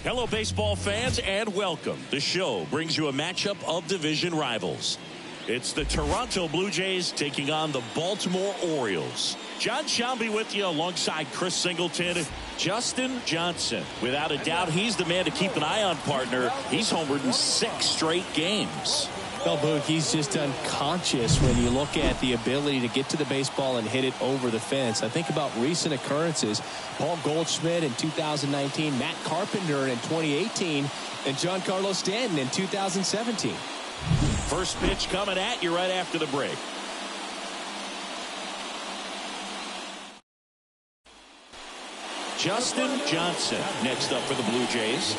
Hello, baseball fans, and welcome. The show brings you a matchup of division rivals. It's the Toronto Blue Jays taking on the Baltimore Orioles. John Shelby with you alongside Chris Singleton. Justin Johnson, without a doubt, he's the man to keep an eye on, partner. He's homered in 6 straight games. Well, Boog, he's just unconscious when you look at the ability to get to the baseball and hit it over the fence. I think about recent occurrences. Paul Goldschmidt in 2019, Matt Carpenter in 2018, and Giancarlo Stanton in 2017. First pitch coming at you right after the break. Justin Johnson next up for the Blue Jays.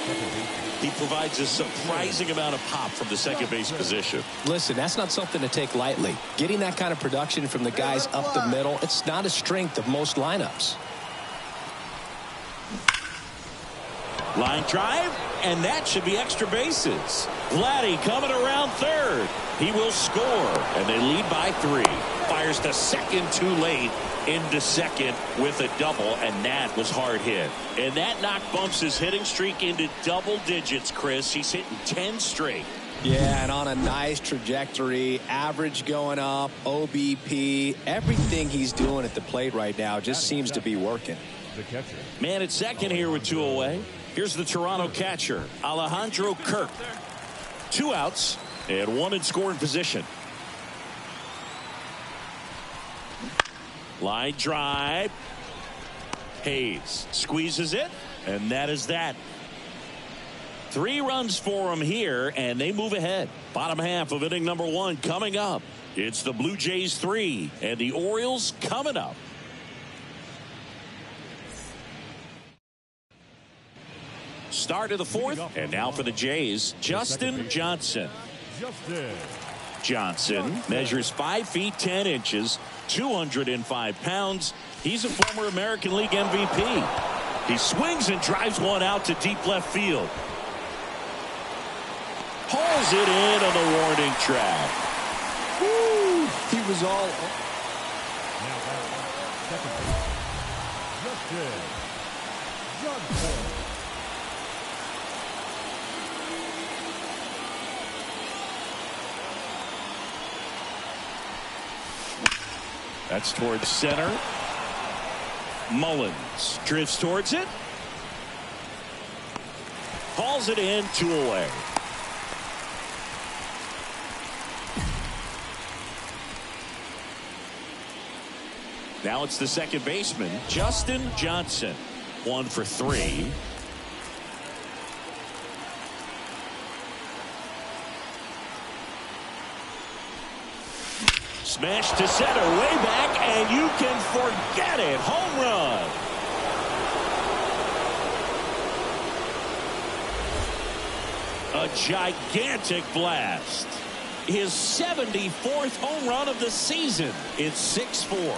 He provides a surprising amount of pop from the second base position. Listen, that's not something to take lightly. Getting that kind of production from the guys up the middle, it's not a strength of most lineups. Line drive, and that should be extra bases. Vladdy coming around third. He will score, and they lead by 3. Fires to second too late. Into second with a double, and that was hard hit. And that knock bumps his hitting streak into double digits, Chris. He's hitting 10 straight. Yeah, and on a nice trajectory, average going up, OBP, everything he's doing at the plate right now just seems to be working. Man at second here with 2 away. Here's the Toronto catcher, Alejandro Kirk. 2 outs and 1 in scoring position. Line drive. Hayes squeezes it, and that is that. 3 runs for him here, and they move ahead. Bottom half of inning number 1 coming up. It's the Blue Jays 3 and the Orioles coming up. Start of the 4th, and now for the Jays, Justin Johnson. Johnson measures 5 feet 10 inches, 205 pounds. He's a former American League MVP. He swings and drives one out to deep left field. Hauls it in on the warning track. Woo! He was all... Now second base, Justin Johnson. That's towards center. Mullins drifts towards it. Hauls it in, 2 away. Now it's the second baseman, Justin Johnson. 1 for 3. Smash to center, way back, and you can forget it. Home run. A gigantic blast. His 74th home run of the season. It's 6-4.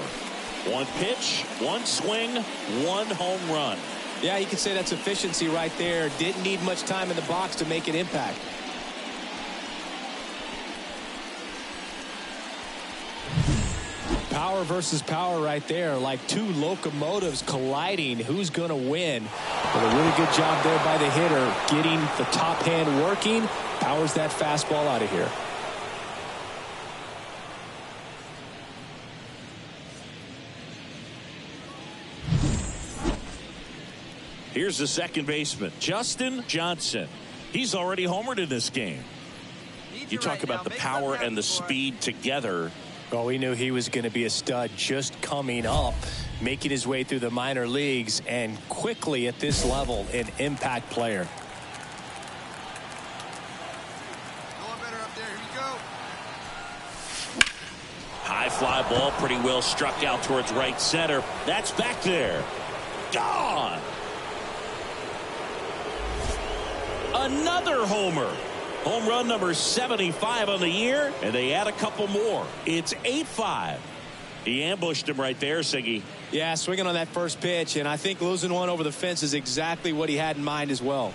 1 pitch, 1 swing, 1 home run. Yeah, you could say that's efficiency right there. Didn't need much time in the box to make an impact. Power versus power right there, like 2 locomotives colliding. Who's going to win? But a really good job there by the hitter, getting the top hand working. Powers that fastball out of here. Here's the second baseman, Justin Johnson. He's already homered in this game. You talk about the power and the speed together. Well, we knew he was going to be a stud just coming up, making his way through the minor leagues, and quickly at this level, an impact player. Going better up there. Here we go. High fly ball, pretty well struck out towards right center. That's back there. Gone. Another homer. Home run number 75 on the year, and they add a couple more. It's 8-5. He ambushed him right there, Siggy. Yeah, swinging on that first pitch, and I think losing one over the fence is exactly what he had in mind as well.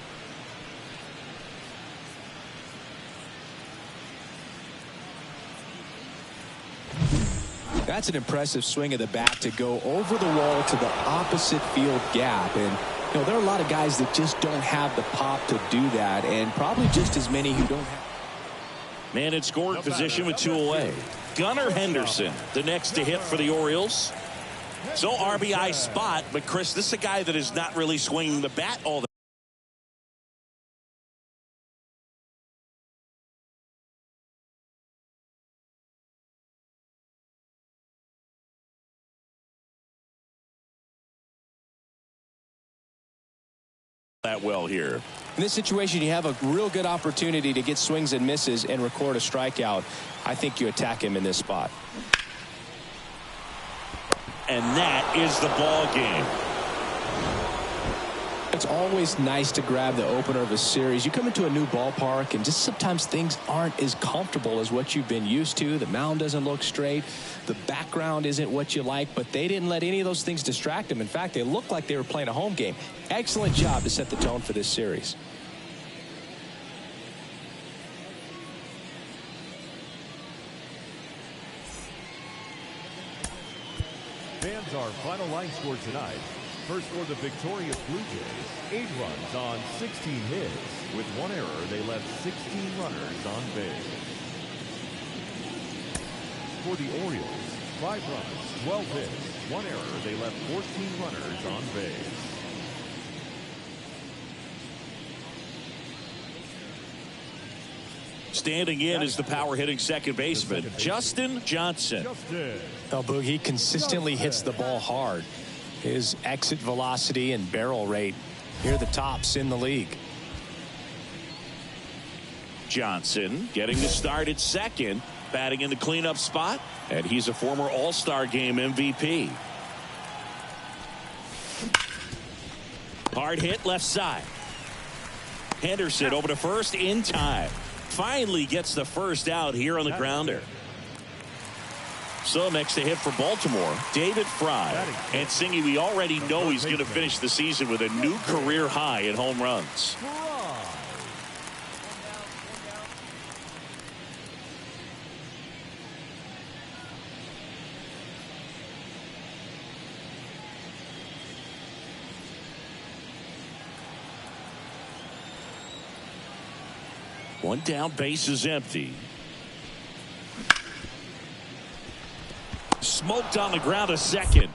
That's an impressive swing of the bat to go over the wall to the opposite field gap, and You know, there are a lot of guys that just don't have the pop to do that, and probably just as many who don't have. Man in scoring position with 2 away. Gunnar Henderson, the next to hit for the Orioles. So RBI spot, but Chris, this is a guy that is not really swinging the bat all the that well here. In this situation, you have a real good opportunity to get swings and misses and record a strikeout. I think you attack him in this spot. And that is the ball game. It's always nice to grab the opener of a series. You come into a new ballpark and just sometimes things aren't as comfortable as what you've been used to. The mound doesn't look straight. The background isn't what you like, but they didn't let any of those things distract them. In fact, they looked like they were playing a home game. Excellent job to set the tone for this series. Fans, our final line score tonight. First for the victorious Blue Jays, 8 runs on 16 hits. With 1 error, they left 16 runners on base. For the Orioles, 5 runs, 12 hits, 1 error, they left 14 runners on base. Standing in is the power hitting second baseman, Justin Johnson. Oh, Boog, he consistently hits the ball hard. His exit velocity and barrel rate near the tops in the league. Johnson getting the start at second, batting in the cleanup spot, and he's a former All-Star Game MVP. Hard hit left side. Henderson over to first in time. Finally gets the first out here on the grounder. So next to hit for Baltimore, David Fry. And Singy, we already know he's going to finish the season with a new career high in home runs. One down, base is empty. Smoked on the ground a second.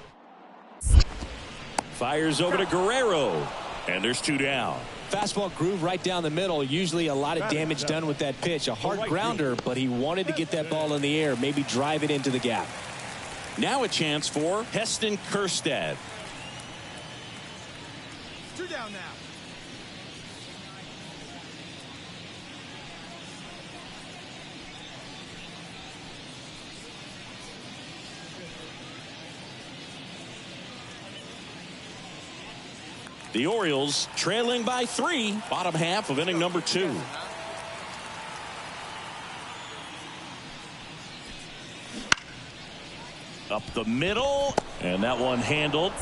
Fires over to Guerrero. And there's 2 down. Fastball groove right down the middle. Usually a lot of damage done with that pitch. A hard grounder, but he wanted to get that ball in the air, maybe drive it into the gap. Now a chance for Heston Kjerstad. 2 down now. The Orioles trailing by 3, bottom half of inning number 2. Up the middle, and that one handled.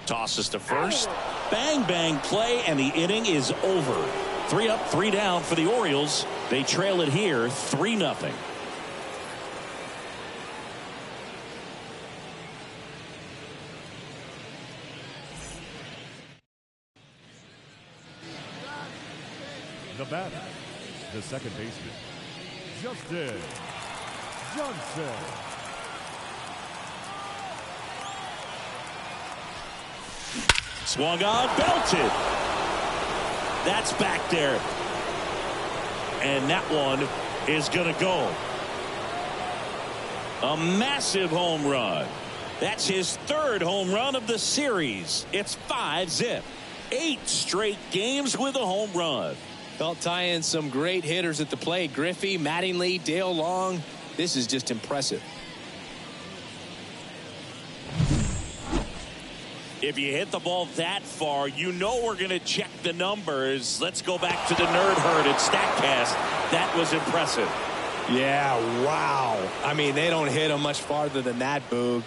Tosses to first. Bang, bang play, and the inning is over. 3 up, 3 down for the Orioles. They trail it here 3-0. The batter, the second baseman, Justin Johnson. Swung on, belted. That's back there. And that one is going to go. A massive home run. That's his 3rd home run of the series. It's 5-zip. 8 straight games with a home run. They'll tie in some great hitters at the plate. Griffey, Mattingly, Dale Long. This is just impressive. If you hit the ball that far, you know we're going to check the numbers. Let's go back to the nerd herd at StatCast. That was impressive. Yeah, wow. I mean, they don't hit him much farther than that, Boog.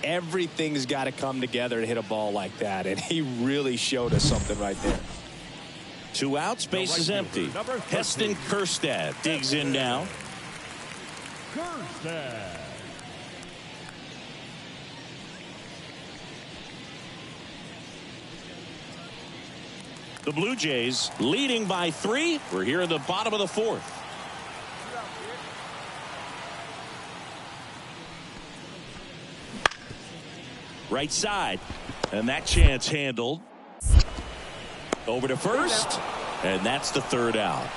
Everything's got to come together to hit a ball like that, and he really showed us something right there. 2 outs, base is empty. Heston Kjerstad digs in now. The Blue Jays leading by 3. We're here in the bottom of the 4th. Right side. And that chance handled. Over to first. And that's the 3rd out.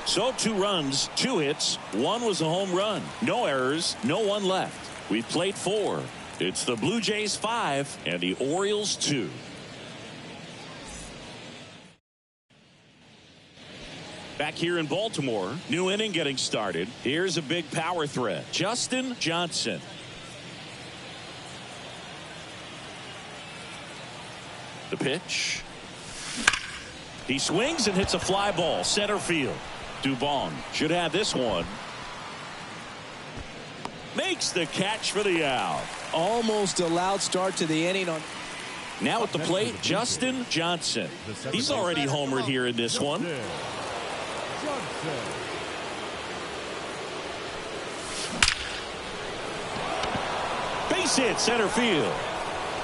So 2 runs, 2 hits. 1 was a home run. No errors, no one left. We played 4. It's the Blue Jays 5 and the Orioles 2. Back here in Baltimore, new inning getting started. Here's a big power threat. Justin Johnson. The pitch. He swings and hits a fly ball center field. Dubon should have this one. Makes the catch for the out. Almost a loud start to the inning. Now at the plate, Justin Johnson. He's already homered here in this one. Base hit center field.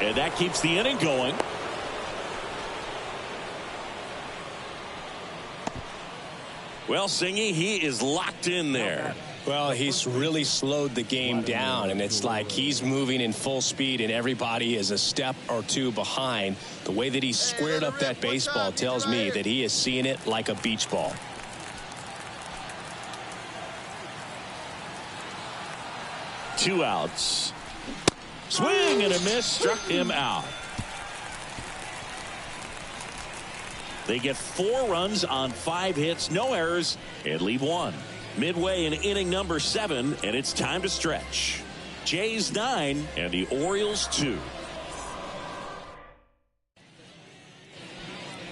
And that keeps the inning going. Well, Singy, he is locked in there. Well, he's really slowed the game down, and it's like he's moving in full speed and everybody is a step or 2 behind. The way that he squared up that baseball tells me that he is seeing it like a beach ball. Two outs. Swing and a miss, struck him out. They get 4 runs on 5 hits, no errors, and leave 1. Midway in inning number 7, and it's time to stretch. Jays 9 and the Orioles 2.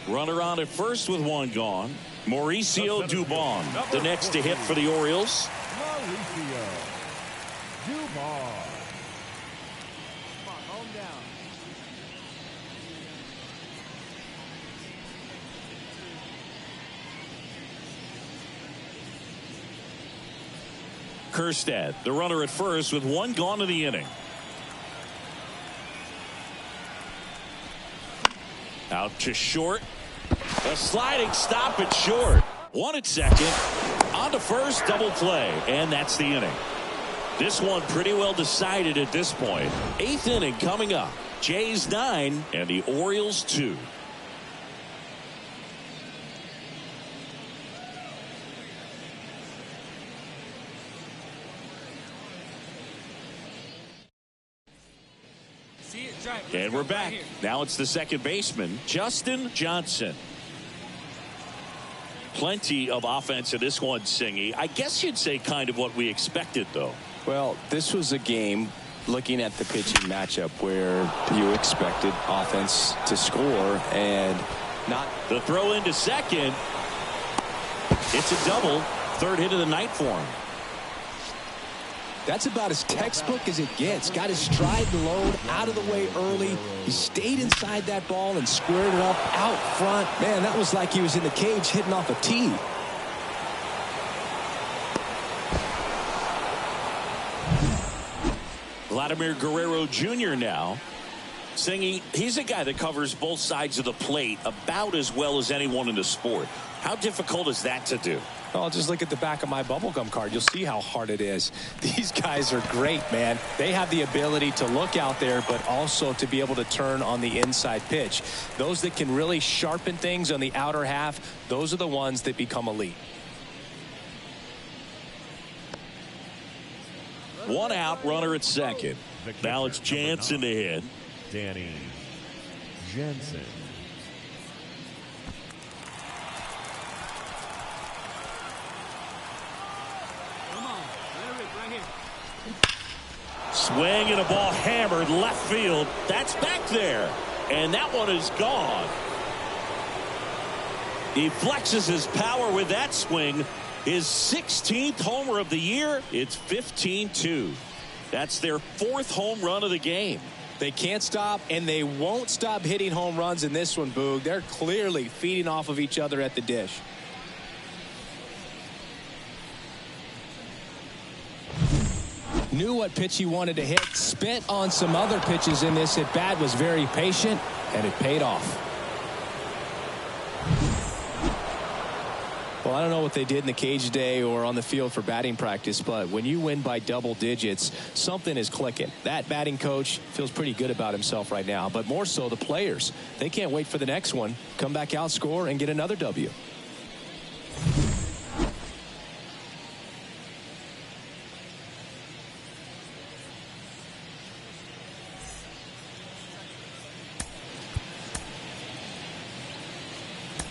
Runner on at first with 1 gone. Mauricio Dubon, the next to hit for the Orioles. Mauricio Dubon. Kerstad, the runner at first with 1 gone in the inning. Out to short. A sliding stop at short. 1 at second. On to first, double play. And that's the inning. This one pretty well decided at this point. 8th inning coming up. Jays 9 and the Orioles 2. And we're back. Now it's the second baseman, Justin Johnson. Plenty of offense in this one, Singy. I guess you'd say kind of what we expected, though. Well, this was a game, looking at the pitching matchup, where you expected offense to score and not. The throw into second. It's a double. 3rd hit of the night for him. That's about as textbook as it gets. Got his stride and load out of the way early. He stayed inside that ball and squared it up out front. Man, that was like he was in the cage hitting off a tee. Vladimir Guerrero Jr. now. Singy, he's a guy that covers both sides of the plate about as well as anyone in the sport. How difficult is that to do? Well, just look at the back of my bubblegum card. You'll see how hard it is. These guys are great, man. They have the ability to look out there, but also to be able to turn on the inside pitch. Those that can really sharpen things on the outer half, those are the ones that become elite. 1 out, runner at second. Now it's Jansen to hit. Danny Jansen. Swing and a ball hammered left field. That's back there. And that one is gone. He flexes his power with that swing. His 16th homer of the year. It's 15-2. That's their 4th home run of the game. They can't stop, and they won't stop hitting home runs in this one, Boog. They're clearly feeding off of each other at the dish. Knew what pitch he wanted to hit. Spent on some other pitches in this at bat. Was very patient, and it paid off. Well, I don't know what they did in the cage today or on the field for batting practice, but when you win by double digits, something is clicking. That batting coach feels pretty good about himself right now, but more so the players. They can't wait for the next one, come back out, score, and get another W.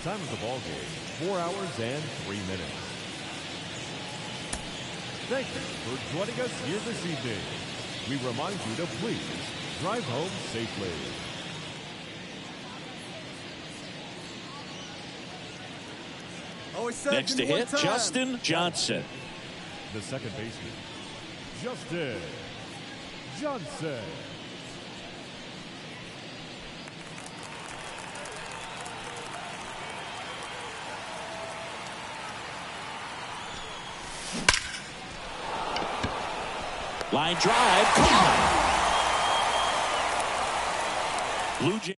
Time of the ball game, 4 hours and 3 minutes. Thank you for joining us here this evening. We remind you to please drive home safely. Next to hit, Justin Johnson. The second baseman, Justin Johnson. Line drive, caught. Blue Jays.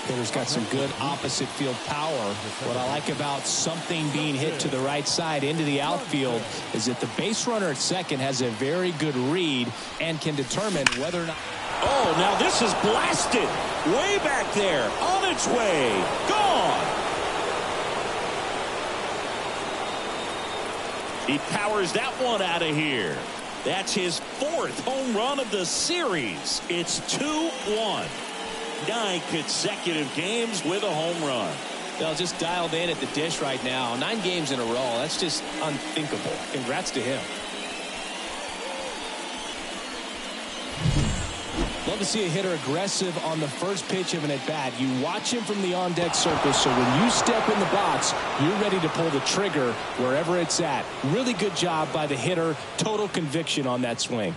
Hitter's got some good opposite field power. What I like about something being hit to the right side into the outfield is that the base runner at second has a very good read and can determine whether or not. Oh, now this is blasted. Way back there, on its way, gone. He powers that one out of here. That's his 4th home run of the series. It's 2-1. 9 consecutive games with a home run. They'll just dialed in at the dish right now. 9 games in a row. That's just unthinkable. Congrats to him. Love to see a hitter aggressive on the first pitch of an at-bat. You watch him from the on-deck circle, so when you step in the box, you're ready to pull the trigger wherever it's at. Really good job by the hitter. Total conviction on that swing.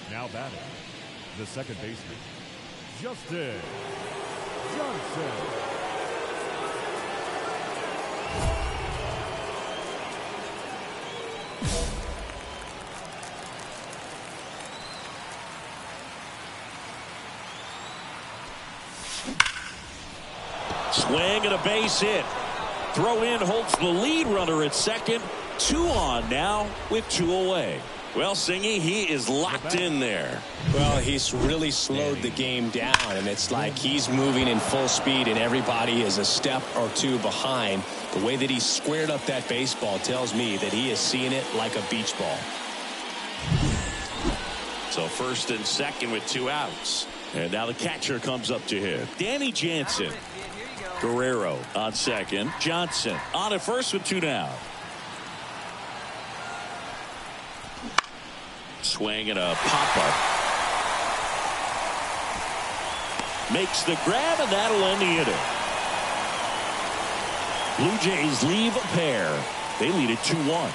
Now batting, the second baseman, Justin Johnson. Swing and a base hit. Throw in holds the lead runner at second. 2 on now with 2 away. Well, Singy, he is locked in there. Well, he's really slowed the game down, and it's like he's moving in full speed, and everybody is a step or 2 behind. The way that he squared up that baseball tells me that he is seeing it like a beach ball. So first and second with 2 outs. And now the catcher comes up to hit. Danny Jansen. Guerrero on second. Johnson on at first with 2 down. Swing and a pop-up. Makes the grab, and that'll end the inning. Blue Jays leave a pair. They lead it 2-1.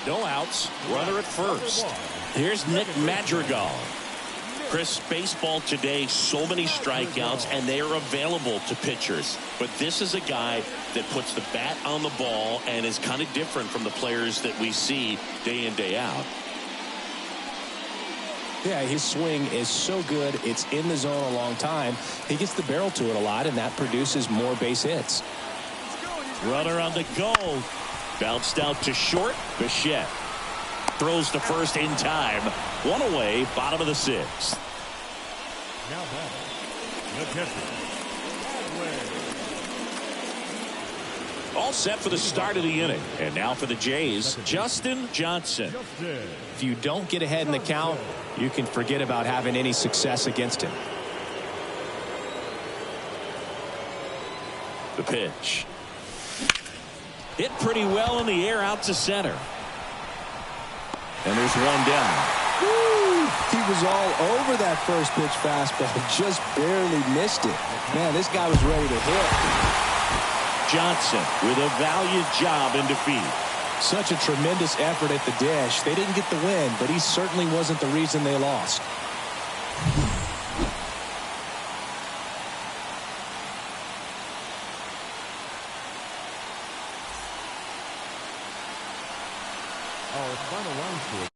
No outs. Runner at first. Here's Nick Madrigal. Chris, baseball today, so many strikeouts, and they are available to pitchers. But this is a guy that puts the bat on the ball and is kind of different from the players that we see day in, day out. Yeah, his swing is so good. It's in the zone a long time. He gets the barrel to it a lot, and that produces more base hits. Runner on the go. Bounced out to short. Bichette throws to first in time. 1 away, bottom of the 6th. Now batting, the catcher, All set for the start of the inning. And now for the Jays, Justin Johnson. If you don't get ahead in the count, you can forget about having any success against him. The pitch. Hit pretty well in the air out to center. And there's 1 down. Woo! He was all over that first pitch fastball, just barely missed it. Man, this guy was ready to hit. Johnson with a valiant job in defeat. Such a tremendous effort at the dish. They didn't get the win, but he certainly wasn't the reason they lost. Our final line score.